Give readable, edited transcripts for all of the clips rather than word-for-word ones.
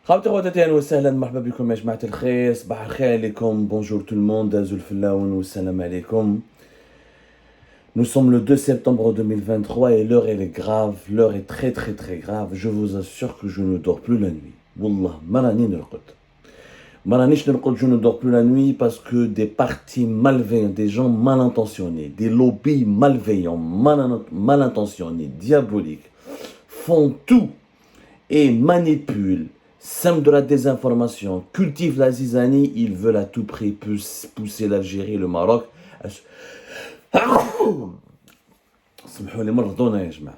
خاوتي خواتاتي اهلا وسهلا مرحبا بكم يا جماعة الخير صباح الخير عليكم بونجور tout le monde دازو الفلاون والسلام عليكم. Nous sommes le 2 septembre 2023 et l'heure elle est grave, l'heure est très très très grave. Je vous assure que je ne dors plus la nuit. Wallah, marani nirqod. Maranish nirqod, je ne dors plus la nuit parce que des partis malveillants, des gens mal intentionnés, des lobbies malveillants, mal intentionnés, diaboliques, font tout et manipulent, sèment de la désinformation, cultivent la zizanie, ils veulent à tout prix pousser l'Algérie, le Maroc. سمحوا لي مرضونا يا جماعة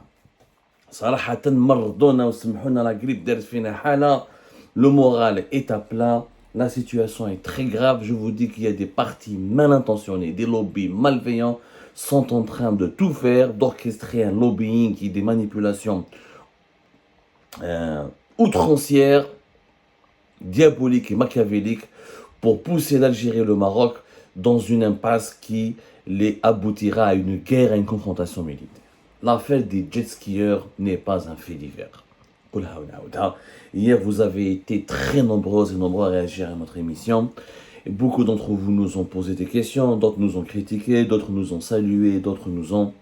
صراحة مرضونا وسمحوا لنا لا غريب دارت فينا حالة. Le moral est à plat, la situation est très grave. Je vous dis qu'il y a des partis mal intentionnés, des lobbies malveillants sont en train de tout faire, d'orchestrer un lobbying et des manipulations outrancières, diaboliques et machiavéliques pour pousser l'Algérie et le Maroc dans une impasse qui les aboutira à une guerre, à une confrontation militaire. L'affaire des jet skieurs n'est pas un fait divers. Hier, vous avez été très nombreux et nombreux à réagir à notre émission. Et beaucoup d'entre vous nous ont posé des questions, d'autres nous ont critiqués, d'autres nous ont salués, d'autres nous ont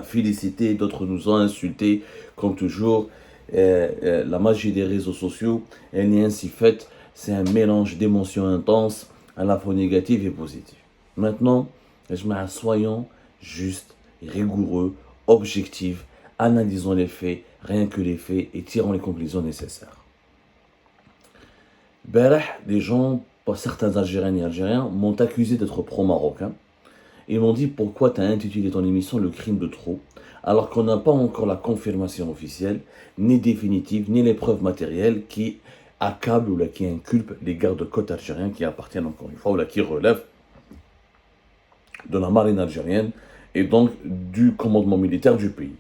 félicités, d'autres nous ont insultés. Comme toujours, la magie des réseaux sociaux, elle est ainsi faite. C'est un mélange d'émotions intenses, à la fois négatives et positives. Maintenant, soyons justes, rigoureux, objectifs, analysons les faits, rien que les faits, et tirons les conclusions nécessaires. Les gens, certains Algériens et Algériens, m'ont accusé d'être pro-marocain. Ils m'ont dit pourquoi tu as intitulé ton émission Le crime de trop, alors qu'on n'a pas encore la confirmation officielle, ni définitive, ni les preuves matérielles qui accablent ou qui inculpent les gardes-côtes algériens qui appartiennent encore une fois ou qui relèvent de la marine algérienne et donc du commandement militaire du pays.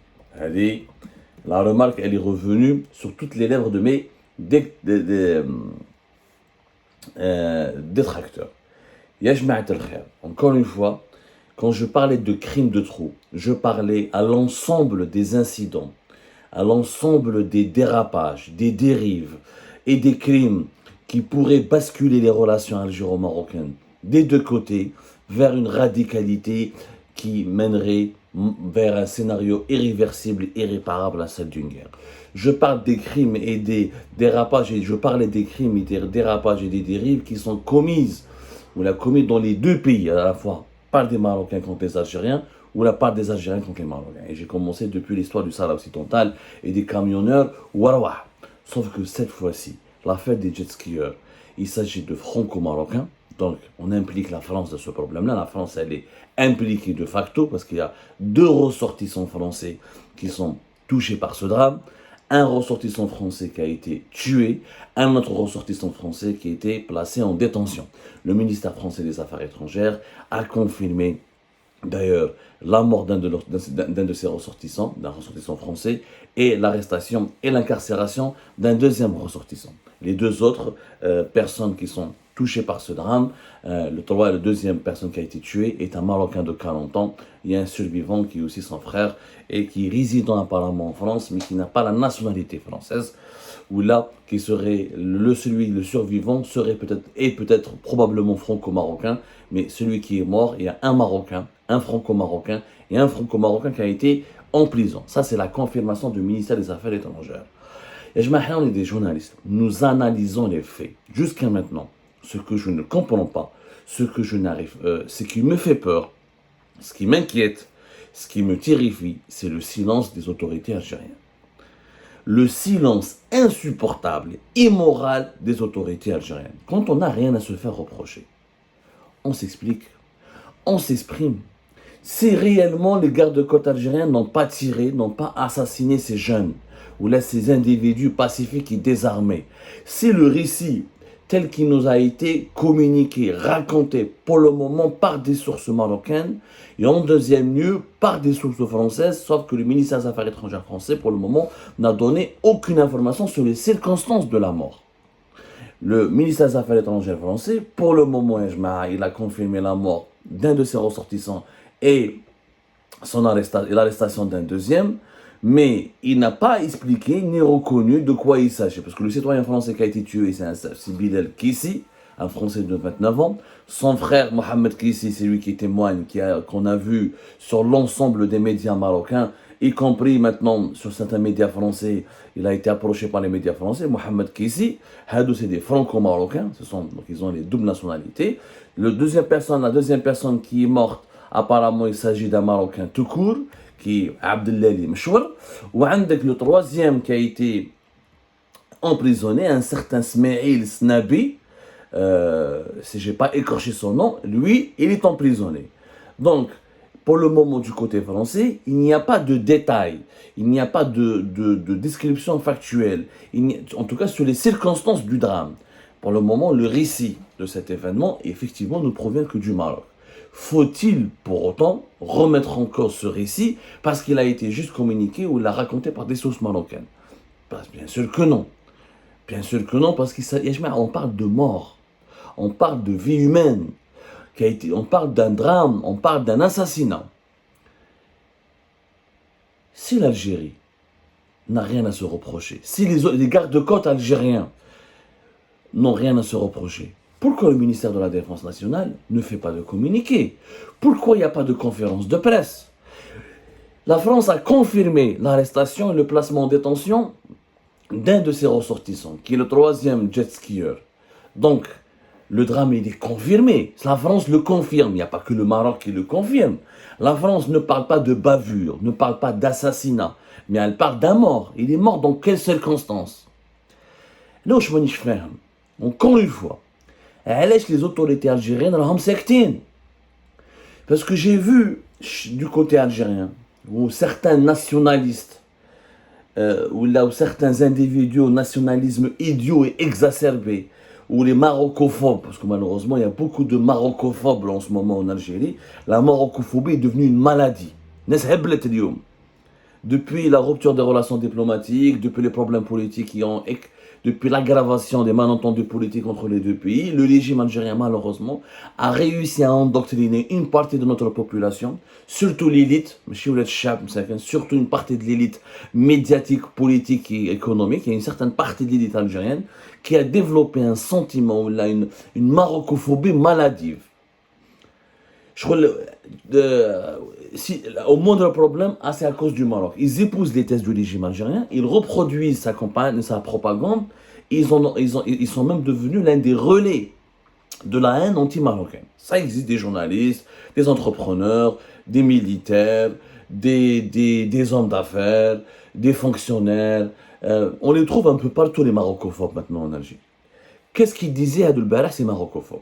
La remarque, elle est revenue sur toutes les lèvres de mes détracteurs. Encore une fois, quand je parlais de crimes de trop, je parlais à l'ensemble des incidents, à l'ensemble des dérapages, des dérives et des crimes qui pourraient basculer les relations algéro-marocaines des deux côtés vers une radicalité qui mènerait vers un scénario irréversible, irréparable à celle d'une guerre. Je parle des crimes et des dérapages, et je parlais des crimes et des dérapages et des dérives qui sont commises dans les deux pays, à la fois par des Marocains contre les Algériens, ou la part des Algériens contre les Marocains. Et j'ai commencé depuis l'histoire du Sahara occidental et des camionneurs, Warawah. Sauf que cette fois-ci, l'affaire des jet skieurs, il s'agit de franco-marocains. Donc, on implique la France dans ce problème-là. La France, elle est impliquée de facto parce qu'il y a 2 ressortissants français qui sont touchés par ce drame. Un ressortissant français qui a été tué, un autre ressortissant français qui a été placé en détention. Le ministère français des Affaires étrangères a confirmé d'ailleurs la mort d'un de ses ressortissants, d'un ressortissant français, et l'arrestation et l'incarcération d'un deuxième ressortissant. Les 2 autres personnes qui sont touchées par ce drame, le deuxième personne qui a été tuée est un Marocain de 40 ans. Il y a un survivant qui est aussi son frère et qui réside apparemment en France, mais qui n'a pas la nationalité française. Où là, qui serait le survivant serait peut-être probablement franco-marocain, mais celui qui est mort, il y a un Marocain, un franco-marocain et un franco-marocain qui a été en prison. Ça, c'est la confirmation du ministère des Affaires étrangères. Et je m'appelle, on est des journalistes. Nous analysons les faits. Jusqu'à maintenant, ce que je ne comprends pas, ce qui me fait peur, ce qui m'inquiète, ce qui me terrifie, c'est le silence des autorités algériennes. Le silence insupportable, immoral des autorités algériennes. Quand on n'a rien à se faire reprocher, on s'explique, on s'exprime. Si réellement les gardes-côtes algériens n'ont pas tiré, n'ont pas assassiné ces jeunes, ou là ces individus pacifiques et désarmés, si le récit tel qu'il nous a été communiqué, raconté pour le moment par des sources marocaines et en deuxième lieu par des sources françaises, sauf que le ministère des Affaires étrangères français pour le moment n'a donné aucune information sur les circonstances de la mort. Le ministère des Affaires étrangères français, pour le moment, il a confirmé la mort d'un de ses ressortissants et l'arrestation d'un deuxième, Mais il n'a pas expliqué ni reconnu de quoi il s'agit. Parce que le citoyen français qui a été tué, c'est Bilal Kissi, un Français de 29 ans. Son frère, Mohamed Kissi, c'est lui qui témoigne, qu'on a vu sur l'ensemble des médias marocains, y compris maintenant sur certains médias français. Il a été approché par les médias français. Mohamed Kissi, Hadou, c'est des franco-marocains. Donc ils ont les doubles nationalités. La deuxième personne qui est morte, apparemment, il s'agit d'un Marocain tout court, qui est Abdelali Mchour. Ou le troisième qui a été emprisonné, un certain Smaïl Snabi, si je n'ai pas écorché son nom, lui, il est emprisonné. Donc, pour le moment, du côté français, il n'y a pas de détails, il n'y a pas de description factuelle, en tout cas sur les circonstances du drame. Pour le moment, le récit de cet événement, effectivement, ne provient que du Maroc. Faut-il pour autant remettre en cause ce récit parce qu'il a été juste communiqué ou l'a raconté par des sources marocaines? Bien sûr que non. Bien sûr que non, parce qu'on parle de mort, on parle de vie humaine, on parle d'un drame, on parle d'un assassinat. Si l'Algérie n'a rien à se reprocher, si les gardes-côtes algériens n'ont rien à se reprocher, pourquoi le ministère de la Défense nationale ne fait pas de communiqué? Pourquoi il n'y a pas de conférence de presse? La France a confirmé l'arrestation et le placement en détention d'un de ses ressortissants, qui est le troisième jet skieur. Donc, le drame, il est confirmé. La France le confirme. Il n'y a pas que le Maroc qui le confirme. La France ne parle pas de bavure, ne parle pas d'assassinat, mais elle parle d'un mort. Il est mort dans quelles circonstances? Là où je me fais, encore une fois, les autorités algériennes راهم ساكتين. Parce que j'ai vu du côté algérien où certains nationalistes ou certains individus au nationalisme idiot et exacerbé, ou les marocophobes, parce que malheureusement il y a beaucoup de marocophobes en ce moment en Algérie. La marocophobie est devenue une maladie. Depuis la rupture des relations diplomatiques, depuis les problèmes politiques depuis l'aggravation des malentendus politiques entre les deux pays, le régime algérien, malheureusement, a réussi à endoctriner une partie de notre population, surtout l'élite, surtout une partie de l'élite médiatique, politique et économique. Il y a une certaine partie de l'élite algérienne qui a développé un sentiment, une marocophobie maladive. Je crois au moindre problème, c'est à cause du Maroc. Ils épousent les thèses du régime algérien, ils reproduisent sa campagne, sa propagande, ils sont même devenus l'un des relais de la haine anti-marocaine. Ça existe des journalistes, des entrepreneurs, des militaires, des hommes d'affaires, des fonctionnaires. On les trouve un peu partout, les marocophobes maintenant en Algérie. Qu'est-ce qu'ils disaient à Abdelbalah, ces marocophobes?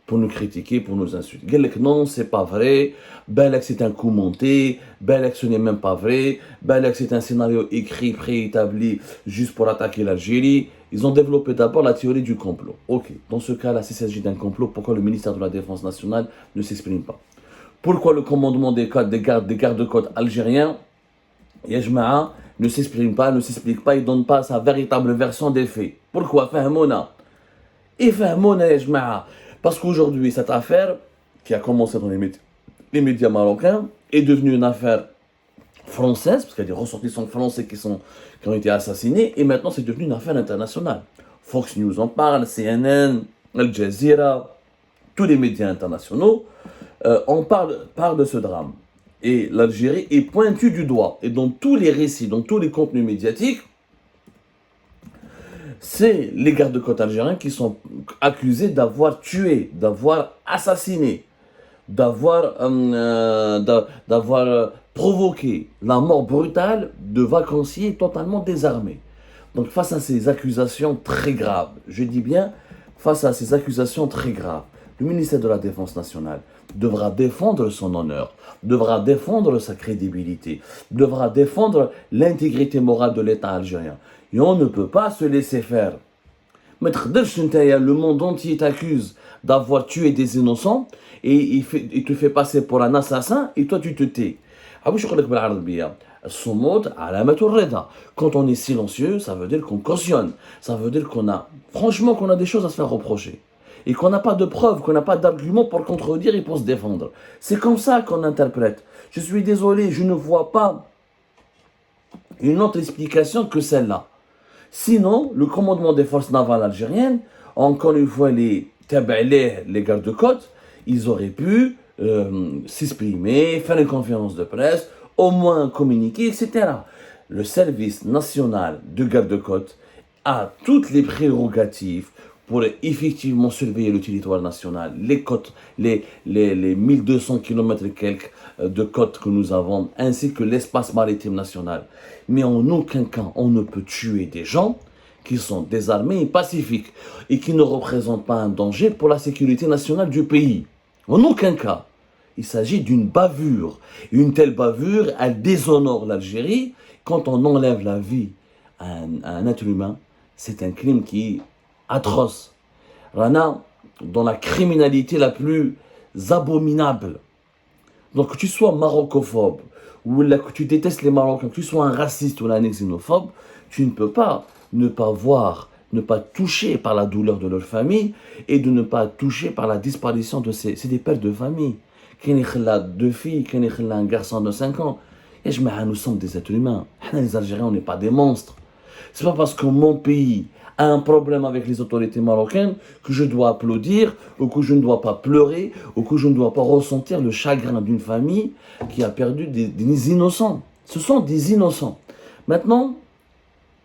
Pour nous critiquer, pour nous insulter. Galek, non, c'est pas vrai. Balak, c'est un coup monté. Balak, ce n'est même pas vrai. Balak, c'est un scénario écrit, préétabli, juste pour attaquer l'Algérie. Ils ont développé d'abord la théorie du complot. Ok, dans ce cas-là, s'il s'agit d'un complot, pourquoi le ministère de la Défense nationale ne s'exprime pas? Pourquoi le commandement des gardes-côtes algériens, Yajma'a, ne s'exprime pas, ne s'explique pas, il ne donne pas sa véritable version des faits? Pourquoi? Fahmouna. Et Fahmouna, Yajma'a. Parce qu'aujourd'hui, cette affaire, qui a commencé dans les médias marocains, est devenue une affaire française, parce qu'il y a des ressortissants français qui ont été assassinés, et maintenant c'est devenu une affaire internationale. Fox News en parle, CNN, Al Jazeera, tous les médias internationaux parlent de ce drame. Et l'Algérie est pointue du doigt. Et dans tous les récits, dans tous les contenus médiatiques, c'est les gardes-côtes algériens qui sont accusés d'avoir tué, d'avoir assassiné, d'avoir provoqué la mort brutale de vacanciers totalement désarmés. Donc face à ces accusations très graves, je dis bien face à ces accusations très graves, le ministère de la Défense nationale devra défendre son honneur, devra défendre sa crédibilité, devra défendre l'intégrité morale de l'État algérien. Et on ne peut pas se laisser faire. Le monde entier t'accuse d'avoir tué des innocents et il te fait passer pour un assassin et toi tu te tais. Quand on est silencieux, ça veut dire qu'on cautionne. Ça veut dire qu'on a des choses à se faire reprocher. Et qu'on n'a pas de preuves, qu'on n'a pas d'arguments pour contredire et pour se défendre. C'est comme ça qu'on interprète. Je suis désolé, je ne vois pas une autre explication que celle-là. Sinon, le commandement des forces navales algériennes, encore une fois, les gardes-côtes, ils auraient pu s'exprimer, faire une conférence de presse, au moins communiquer, etc. Le service national de garde-côtes a toutes les prérogatives pour effectivement surveiller le territoire national, les côtes, les 1200 km et quelques de côtes que nous avons, ainsi que l'espace maritime national. Mais en aucun cas, on ne peut tuer des gens qui sont désarmés et pacifiques et qui ne représentent pas un danger pour la sécurité nationale du pays. En aucun cas. Il s'agit d'une bavure. Une telle bavure, elle déshonore l'Algérie. Quand on enlève la vie à un être humain, c'est un crime qui est atroce. Rana, dans la criminalité la plus abominable. Donc que tu sois maroccophobe, ou que tu détestes les Marocains, que tu sois un raciste ou un xénophobe, tu ne peux pas ne pas voir, ne pas toucher par la douleur de leur famille et de ne pas toucher par la disparition de ces... C'est des pères de famille. Qui a deux filles, qui a un garçon de 5 ans. Et nous sommes des êtres humains. Les Algériens, on n'est pas des monstres. C'est pas parce que mon pays a un problème avec les autorités marocaines que je dois applaudir, ou que je ne dois pas pleurer, ou que je ne dois pas ressentir le chagrin d'une famille qui a perdu des innocents. Ce sont des innocents. Maintenant,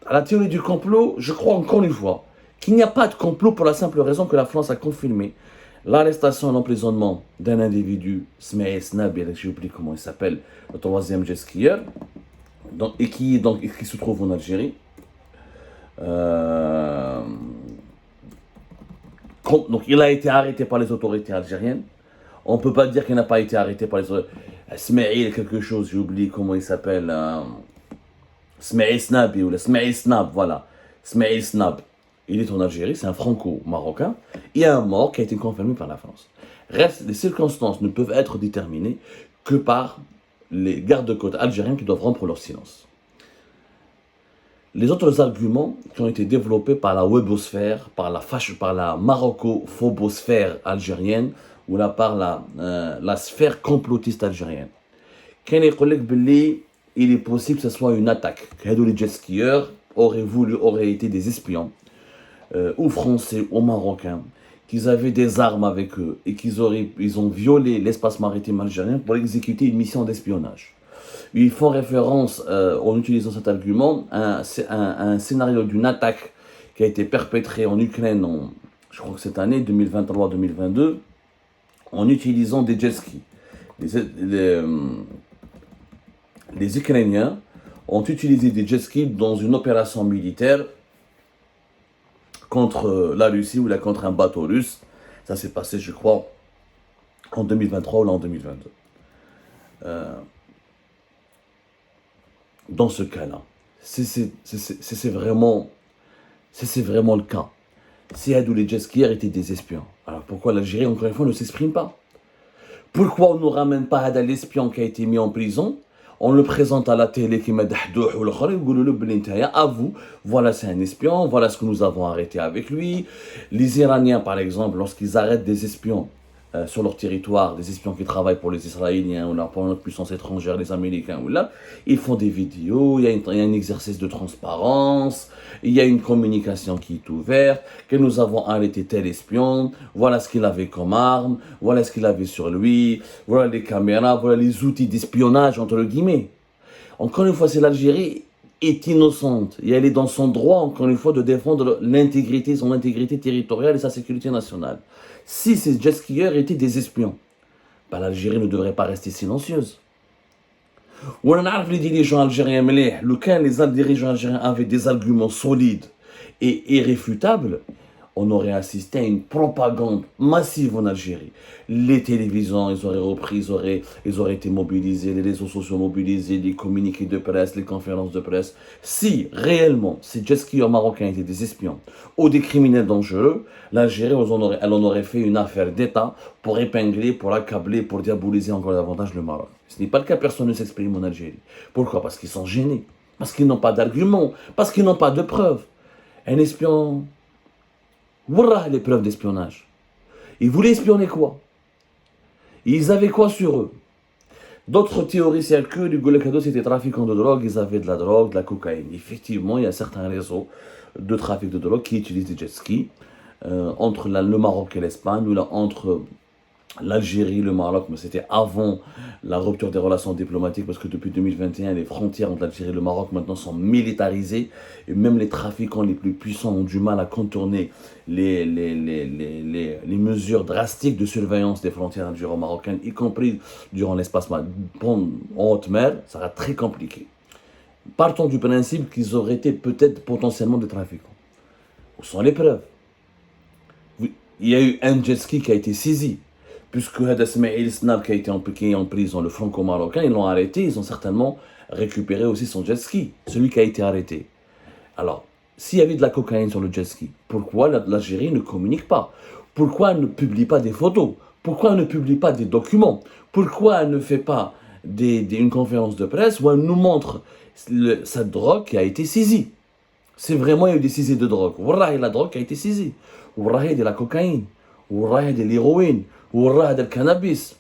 à la théorie du complot, je crois encore une fois qu'il n'y a pas de complot pour la simple raison que la France a confirmé l'arrestation et l'emprisonnement d'un individu, Smaïl Snabi, je n'oublie comment il s'appelle, le troisième jet skieur, et qui se trouve en Algérie. Donc il a été arrêté par les autorités algériennes. On ne peut pas dire qu'il n'a pas été arrêté par les autorités. Smaïl quelque chose, j'ai oublié comment il s'appelle. Smaïl Snabi, ou le Smaïl Snab, voilà. Smaïl Snab. Il est en Algérie, c'est un franco-marocain. Il y a un mort qui a été confirmé par la France. Reste, les circonstances ne peuvent être déterminées que par les gardes-côtes algériens qui doivent rompre leur silence. Les autres arguments qui ont été développés par la webosphère, par la maroco-phobosphère algérienne, ou là par la sphère complotiste algérienne. Il est possible que ce soit une attaque. Que les jet skieurs auraient été des espions, ou français ou marocains, qu'ils avaient des armes avec eux et ils ont violé l'espace maritime algérien pour exécuter une mission d'espionnage. Ils font référence, en utilisant cet argument, à un scénario d'une attaque qui a été perpétrée en Ukraine, je crois que cette année, 2023-2022, en utilisant des jet skis. Les Ukrainiens ont utilisé des jet skis dans une opération militaire contre la Russie ou contre un bateau russe. Ça s'est passé, je crois, en 2023 ou en 2022. Dans ce cas-là, c'est vraiment le cas. Si les jet skieurs étaient des espions, alors pourquoi l'Algérie, encore une fois, ne s'exprime pas? Pourquoi on ne ramène pas l'espion qui a été mis en prison? On le présente à la télé qui m'a dit à vous, voilà c'est un espion, voilà ce que nous avons arrêté avec lui. Les Iraniens par exemple, lorsqu'ils arrêtent des espions sur leur territoire, des espions qui travaillent pour les Israéliens ou pour notre puissance étrangère, les Américains ou là, ils font des vidéos, il y a un exercice de transparence, il y a une communication qui est ouverte, que nous avons arrêté tel espion, voilà ce qu'il avait comme arme, voilà ce qu'il avait sur lui, voilà les caméras, voilà les outils d'espionnage entre guillemets. Encore une fois, c'est l'Algérie est innocente et elle est dans son droit, encore une fois, de défendre son intégrité territoriale et sa sécurité nationale. Si ces jet skieurs étaient des espions, l'Algérie ne devrait pas rester silencieuse. On a les dirigeants algériens, mais les dirigeants algériens avaient des arguments solides et irréfutables, on aurait assisté à une propagande massive en Algérie. Les télévisions, ils auraient repris, ils auraient été mobilisés, les réseaux sociaux mobilisés, les communiqués de presse, les conférences de presse. Si réellement ces jet skieurs marocains étaient des espions ou des criminels dangereux, l'Algérie, elle en aurait fait une affaire d'État pour épingler, pour accabler, pour diaboliser encore davantage le Maroc. Ce n'est pas le cas, personne ne s'exprime en Algérie. Pourquoi? Parce qu'ils sont gênés, parce qu'ils n'ont pas d'arguments, parce qu'ils n'ont pas de preuves. Un espion... Voilà les preuves d'espionnage. Ils voulaient espionner quoi? Ils avaient quoi sur eux? D'autres théories circulent, les Goulekado c'était trafiquants de drogue, ils avaient de la drogue, de la cocaïne. Effectivement, il y a certains réseaux de trafic de drogue qui utilisent des jet skis entre le Maroc et l'Espagne, ou là entre l'Algérie, le Maroc, mais c'était avant la rupture des relations diplomatiques, parce que depuis 2021, les frontières entre l'Algérie et le Maroc maintenant sont militarisées, et même les trafiquants les plus puissants ont du mal à contourner les mesures drastiques de surveillance des frontières algéro-marocaines, y compris durant l'espace en haute mer. Ça sera très compliqué. Partons du principe qu'ils auraient été peut-être potentiellement des trafiquants. Où sont les preuves? Il y a eu un jet ski qui a été saisi, puisque Hadasmaïl Snab qui a été impliqué en prison, le franco-marocain, ils l'ont arrêté, ils ont certainement récupéré aussi son jet ski, celui qui a été arrêté. Alors, s'il y avait de la cocaïne sur le jet ski, pourquoi l'Algérie ne communique pas? Pourquoi elle ne publie pas des photos? Pourquoi elle ne publie pas des documents? Pourquoi elle ne fait pas une conférence de presse où elle nous montre cette drogue qui a été saisie? C'est vraiment, il y a eu des saisies de drogue. Wallah, la drogue qui a été saisie. Wallah, il y a de la cocaïne. Wallah, il y a de l'héroïne. Wallah, il y a du cannabis.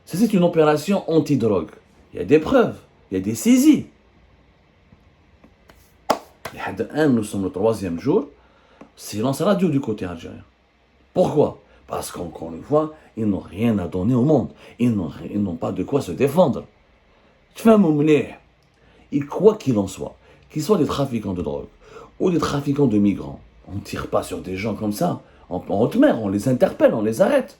C'est une opération anti-drogue. Il y a des preuves. Il y a des saisies. Nous sommes le 3e jour. Silence radio du côté algérien. Pourquoi? Parce qu'encore une fois, ils n'ont rien à donner au monde. Ils n'ont pas de quoi se défendre. Et quoi qu'il en soit, qu'ils soient des trafiquants de drogue ou des trafiquants de migrants, on ne tire pas sur des gens comme ça, en haute mer, on les interpelle, on les arrête.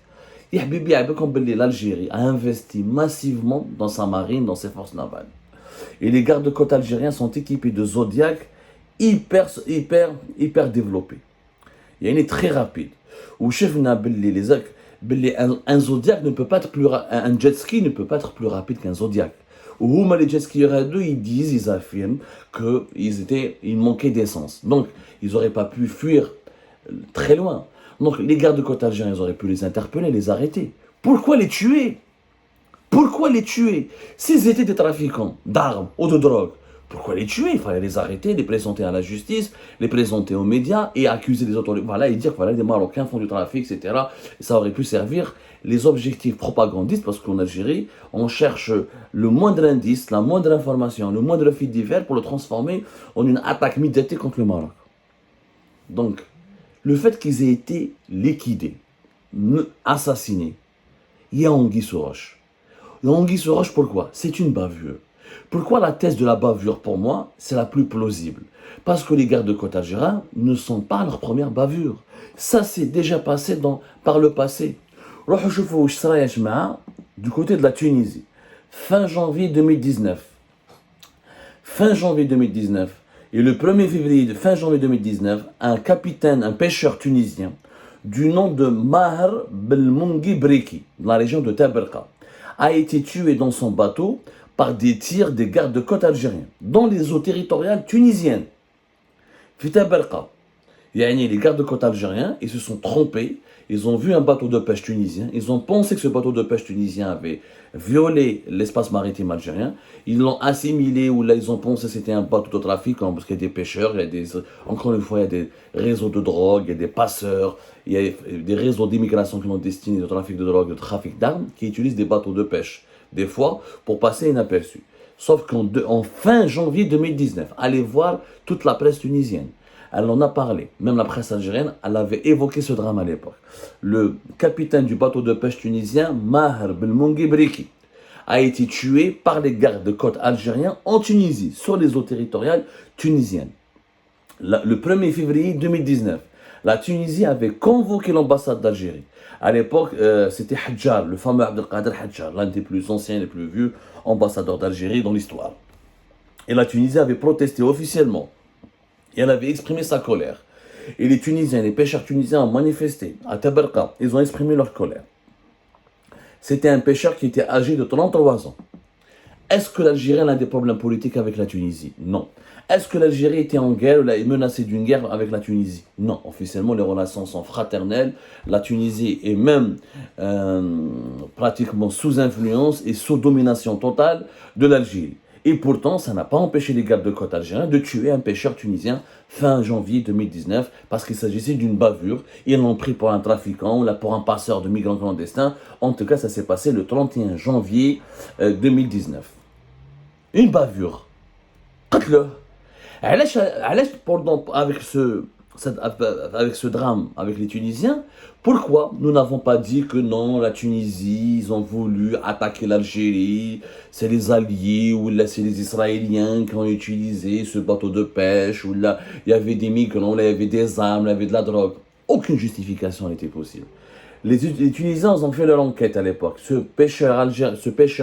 L'Algérie a investi massivement dans sa marine, dans ses forces navales. Et les gardes-côtes algériens sont équipés de Zodiac hyper développés. Il y a une très rapide. Où chef un Zodiac ne peut pas être un jet ski ne peut pas être plus rapide qu'un Zodiac. Ou les jet skieurs ils affirment qu'ils manquaient d'essence. Donc, ils n'auraient pas pu fuir très loin. Donc, les gardes-côtes algériens, ils auraient pu les interpeller, les arrêter. Pourquoi les tuer? Pourquoi les tuer? S'ils étaient des trafiquants d'armes ou de drogue, pourquoi les tuer? Il fallait les arrêter, les présenter à la justice, les présenter aux médias et accuser les autorités. Voilà, et dire que voilà, les Marocains font du trafic, etc. Et ça aurait pu servir les objectifs propagandistes, parce qu'en Algérie, on cherche le moindre indice, la moindre information, le moindre fait divers pour le transformer en une attaque médiatique contre le Maroc. Donc, le fait qu'ils aient été liquidés, assassinés, il y a anguille sous roche. Anguille sous roche, pourquoi? C'est une bavure. Pourquoi la thèse de la bavure, pour moi, c'est la plus plausible? Parce que les gardes-côtes algériens ne sont pas leur première bavure. Ça s'est déjà passé par le passé. Du côté de la Tunisie, fin janvier 2019. Fin janvier 2019. Et le 1er février de fin janvier 2019, un capitaine, un pêcheur tunisien, du nom de Maher Belmoungi Breki, dans la région de Taberka, a été tué dans son bateau par des tirs des gardes-côtes algériens, dans les eaux territoriales tunisiennes. Fitaberka. Les gardes-côtes algériens, ils se sont trompés, ils ont vu un bateau de pêche tunisien, ils ont pensé que ce bateau de pêche tunisien avait violé l'espace maritime algérien, ils l'ont assimilé, ou là ils ont pensé que c'était un bateau de trafic, parce qu'il y a des pêcheurs, encore une fois, il y a des réseaux de drogue, il y a des passeurs, il y a des réseaux d'immigration qui sont destinés au trafic de drogue, au trafic d'armes, qui utilisent des bateaux de pêche, des fois, pour passer inaperçu. Sauf qu'en fin janvier 2019, allez voir toute la presse tunisienne. Elle en a parlé, même la presse algérienne, elle avait évoqué ce drame à l'époque. Le capitaine du bateau de pêche tunisien, Maher Belmoungi Breki, a été tué par les gardes-côtes algériens en Tunisie, sur les eaux territoriales tunisiennes. Le 1er février 2019, la Tunisie avait convoqué l'ambassade d'Algérie. À l'époque, c'était Hadjar, le fameux Abdelkader Hadjar, l'un des plus anciens et les plus vieux ambassadeurs d'Algérie dans l'histoire. Et la Tunisie avait protesté officiellement. Et elle avait exprimé sa colère. Et les Tunisiens, les pêcheurs tunisiens ont manifesté à Taberka. Ils ont exprimé leur colère. C'était un pêcheur qui était âgé de 33 ans. Est-ce que l'Algérie a des problèmes politiques avec la Tunisie? Non. Est-ce que l'Algérie était en guerre ou est menacée d'une guerre avec la Tunisie? Non. Officiellement, les relations sont fraternelles. La Tunisie est même pratiquement sous influence et sous domination totale de l'Algérie. Et pourtant, ça n'a pas empêché les gardes-côtes algériens de tuer un pêcheur tunisien fin janvier 2019 parce qu'il s'agissait d'une bavure. Ils l'ont pris pour un trafiquant ou là pour un passeur de migrants clandestins. En tout cas, ça s'est passé le 31 janvier 2019. Une bavure. قتله. Avec ce drame avec les Tunisiens, pourquoi nous n'avons pas dit que non, la Tunisie, ils ont voulu attaquer l'Algérie, c'est les Alliés, ou là c'est les Israéliens qui ont utilisé ce bateau de pêche, ou là il y avait des migrants, là il y avait des armes, il y avait de la drogue. Aucune justification n'était possible. Les Tunisiens ont fait leur enquête à l'époque. Ce pêcheur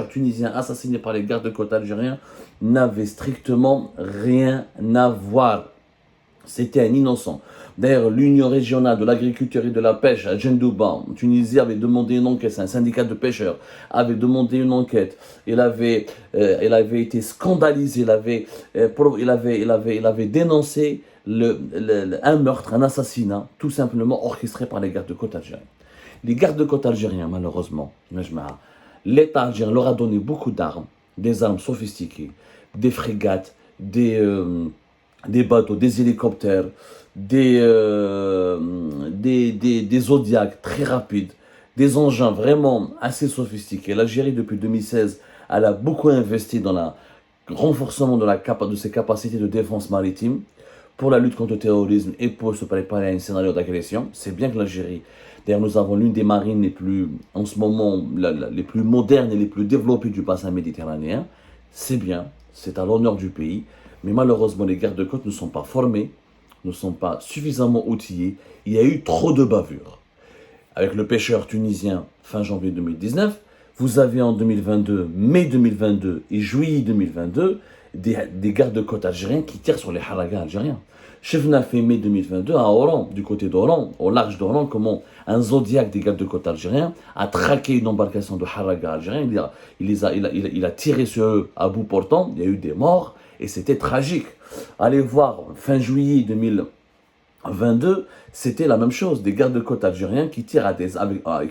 tunisien assassiné par les gardes-côtes algériens n'avait strictement rien à voir. C'était un innocent. D'ailleurs, l'Union régionale de l'agriculture et de la pêche à Djendouba, en Tunisie, avait demandé une enquête. C'est un syndicat de pêcheurs, avait demandé une enquête. Il avait été scandalisé. Il avait dénoncé un meurtre, un assassinat, tout simplement orchestré par les gardes-côtes algériens. Les gardes-côtes algériens, malheureusement, l'État algérien leur a donné beaucoup d'armes, des armes sophistiquées, des frégates, des bateaux, des hélicoptères, des Zodiacs très rapides, des engins vraiment assez sophistiqués. L'Algérie, depuis 2016, elle a beaucoup investi dans le renforcement de ses capacités de défense maritime pour la lutte contre le terrorisme et pour se préparer à un scénario d'agression. C'est bien que l'Algérie, d'ailleurs nous avons l'une des marines en ce moment, les plus modernes et les plus développées du bassin méditerranéen. C'est bien, c'est à l'honneur du pays. Mais malheureusement, les gardes-côtes ne sont pas formés, ne sont pas suffisamment outillés. Il y a eu trop de bavures. Avec le pêcheur tunisien fin janvier 2019, vous avez en 2022, mai 2022 et juillet 2022, des gardes-côtes algériens qui tirent sur les haragas algériens. Chefna fait mai 2022 à Oran, du côté d'Oran, au large d'Oran, comment un Zodiac des gardes-côtes algériens a traqué une embarcation de haragas algériens. Il a tiré sur eux à bout portant, il y a eu des morts. Et c'était tragique. Allez voir, fin juillet 2022, c'était la même chose. Des gardes-côtes algériens qui tirent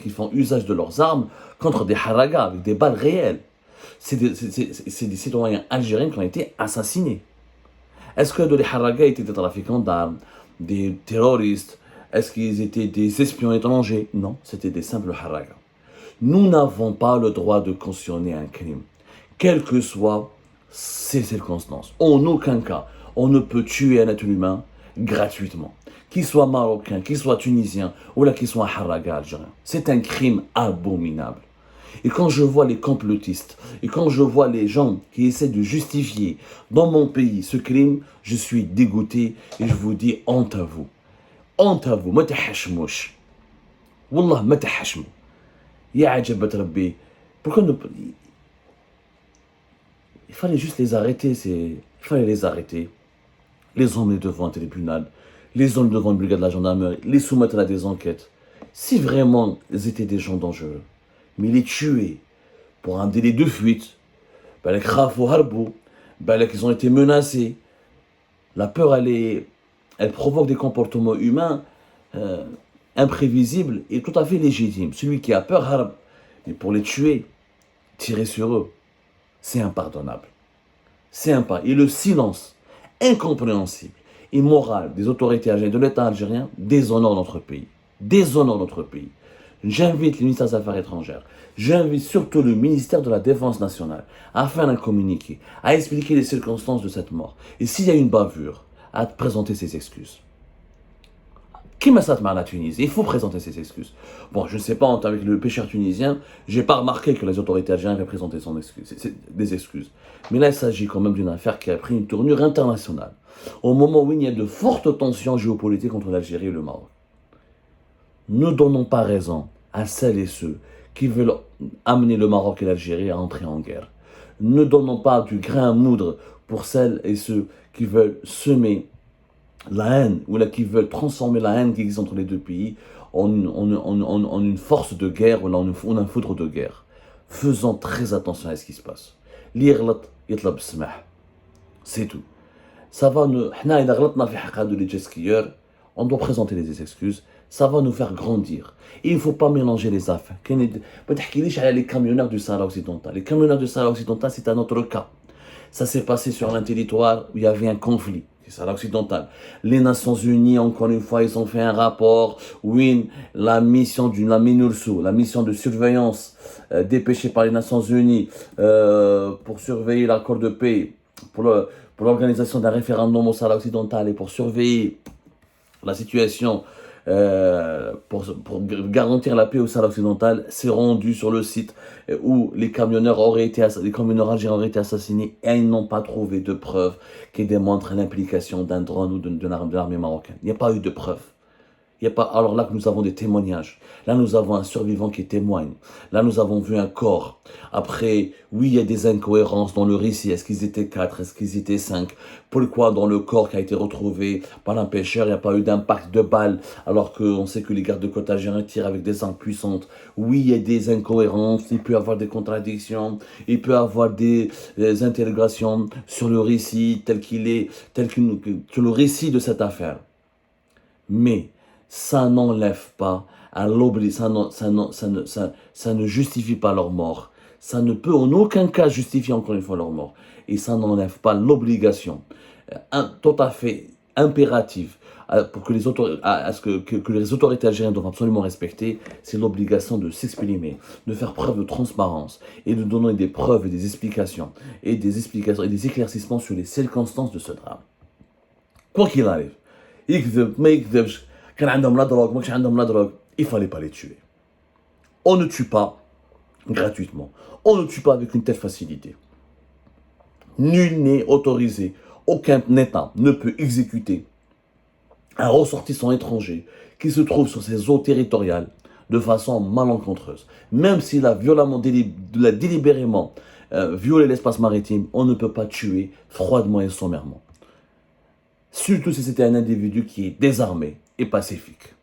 qui font usage de leurs armes contre des haragas avec des balles réelles. C'est des citoyens algériens qui ont été assassinés. Est-ce que les haragas étaient des trafiquants d'armes, des terroristes? Est-ce qu'ils étaient des espions étrangers? Non, c'était des simples haragas. Nous n'avons pas le droit de cautionner un crime, quel que soit ces circonstances. En aucun cas, on ne peut tuer un être humain gratuitement. Qu'il soit marocain, qu'il soit tunisien, ou là qu'il soit un haraga algérien. C'est un crime abominable. Et quand je vois les complotistes, et quand je vois les gens qui essaient de justifier dans mon pays ce crime, je suis dégoûté et je vous dis honte à vous. Honte à vous. Ma tahashmouch. Wallah, ma tahashmou. Ya ajabat rabbi. Pourquoi ne... Il fallait juste les arrêter, il fallait les arrêter, les emmener devant un tribunal, les emmener devant une brigade de la gendarmerie, les soumettre à des enquêtes. Si vraiment ils étaient des gens dangereux, mais les tuer pour un délai de fuite, ils ont été menacés. La peur, elle provoque des comportements humains imprévisibles et tout à fait légitimes. Celui qui a peur, harb, mais pour les tuer, tirer sur eux, c'est impardonnable. Et le silence incompréhensible et moral des autorités algériennes, de l'État algérien, déshonore notre pays. Déshonore notre pays. J'invite le ministère des Affaires étrangères, j'invite surtout le ministère de la Défense nationale à faire un communiqué, à expliquer les circonstances de cette mort. Et s'il y a une bavure, à présenter ses excuses. Qui m'a ça la Tunisie? Il faut présenter ses excuses. Bon, je ne sais pas, avec le pêcheur tunisien, je n'ai pas remarqué que les autorités algériennes avaient présenté des excuses. Mais là, il s'agit quand même d'une affaire qui a pris une tournure internationale. Au moment où il y a de fortes tensions géopolitiques entre l'Algérie et le Maroc. Ne donnons pas raison à celles et ceux qui veulent amener le Maroc et l'Algérie à entrer en guerre. Ne donnons pas du grain à moudre pour celles et ceux qui veulent semer la haine, ou là qui veulent transformer la haine qui existe entre les deux pays en une force de guerre, ou là en un foudre de guerre. Faisons très attention à ce qui se passe. C'est tout. Ça va nous... On doit présenter les excuses. Ça va nous faire grandir. Et il ne faut pas mélanger les affaires. Les camionneurs du Sahara occidental. Les camionneurs du Sahara occidental, c'est un autre cas. Ça s'est passé sur un territoire où il y avait un conflit. C'est ça l'occidental. Les Nations Unies, encore une fois, ils ont fait un rapport. Oui, la mission la MINURSO, la mission de surveillance dépêchée par les Nations Unies pour surveiller l'accord de paix, pour l'organisation d'un référendum au Sahara occidental et pour surveiller la situation pour garantir la paix au Sahara occidental, s'est rendu sur le site où les camionneurs algériens auraient été assassinés et ils n'ont pas trouvé de preuves qui démontrent l'implication d'un drone ou de l'armée marocaine. Il n'y a pas eu de preuves. Il y a pas, alors là que nous avons des témoignages. Là, nous avons un survivant qui témoigne. Là, nous avons vu un corps. Après, oui, il y a des incohérences dans le récit. Est-ce qu'ils étaient 4? Est-ce qu'ils étaient 5? Pourquoi dans le corps qui a été retrouvé par un pêcheur, il n'y a pas eu d'impact de balle, alors qu'on sait que les gardes-côtes algériens tirent avec des armes puissantes? Oui, il y a des incohérences. Il peut y avoir des contradictions. Il peut y avoir des interrogations sur le récit tel qu'il est, que le récit de cette affaire. Mais ça n'enlève pas à l'obligation, ça ne justifie pas leur mort. Ça ne peut en aucun cas justifier encore une fois leur mort. Et ça n'enlève pas l'obligation tout à fait impérative pour que les autorités algériennes doivent absolument respecter, c'est l'obligation de s'exprimer, de faire preuve de transparence et de donner des preuves et des explications et des éclaircissements sur les circonstances de ce drame. Quoi qu'il arrive, il fallait pas les tuer. On ne tue pas gratuitement. On ne tue pas avec une telle facilité. Nul n'est autorisé. Aucun État ne peut exécuter un ressortissant étranger qui se trouve sur ses eaux territoriales de façon malencontreuse. Même s'il a délibérément violé l'espace maritime, on ne peut pas tuer froidement et sommairement. Surtout si c'était un individu qui est désarmé et pacifique.